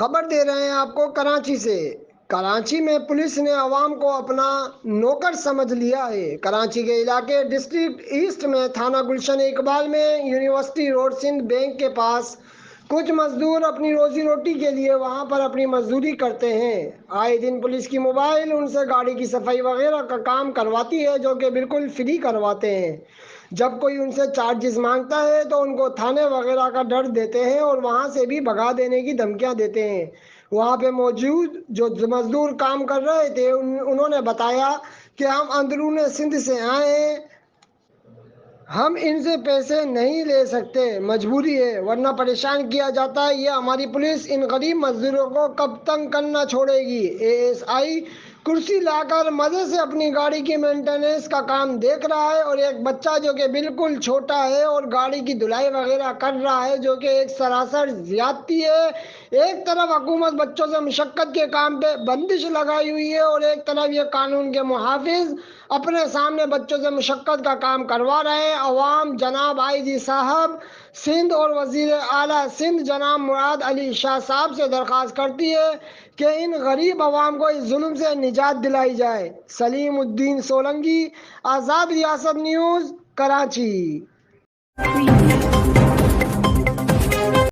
خبر دے رہے ہیں آپ کو کراچی سے۔ کراچی میں پولیس نے عوام کو اپنا نوکر سمجھ لیا ہے۔ کراچی کے علاقے ڈسٹرکٹ ایسٹ میں تھانہ گلشن اقبال میں یونیورسٹی روڈ سندھ بینک کے پاس کچھ مزدور اپنی روزی روٹی کے لیے وہاں پر اپنی مزدوری کرتے ہیں۔ آئے دن پولیس کی موبائل ان سے گاڑی کی صفائی وغیرہ کا کام کرواتی ہے، جو کہ بالکل فری کرواتے ہیں۔ جب کوئی ان سے چارجز مانگتا ہے تو ان کو تھانے وغیرہ کا ڈر دیتے ہیں اور وہاں سے بھی بھگا دینے کی دھمکیاں دیتے ہیں۔ وہاں پہ موجود جو مزدور کام کر رہے تھے انہوں نے بتایا کہ ہم اندرون سندھ سے آئے ہیں، ہم ان سے پیسے نہیں لے سکتے، مجبوری ہے ورنہ پریشان کیا جاتا ہے۔ یہ ہماری پولیس ان غریب مزدوروں کو کب تک کرنا چھوڑے گی؟ اے ایس آئی کرسی لا کر مزے سے اپنی گاڑی کی مینٹیننس کا کام دیکھ رہا ہے اور ایک بچہ جو کہ بالکل چھوٹا ہے اور گاڑی کی دھلائی وغیرہ کر رہا ہے، جو کہ ایک سراسر زیادتی ہے۔ ایک طرف حکومت بچوں سے مشقت کے کام پہ بندش لگائی ہوئی ہے اور ایک طرف یہ قانون کے محافظ اپنے سامنے بچوں سے مشقت کا کام کروا رہے ہیں۔ عوام جناب آئی جی صاحب سندھ اور وزیر اعلیٰ سندھ جناب مراد علی شاہ صاحب سے درخواست کرتی ہے کہ ان غریب عوام کو اس ظلم سے نجات دلائی جائے۔ سلیم الدین سولنگی، آزاد ریاست نیوز، کراچی۔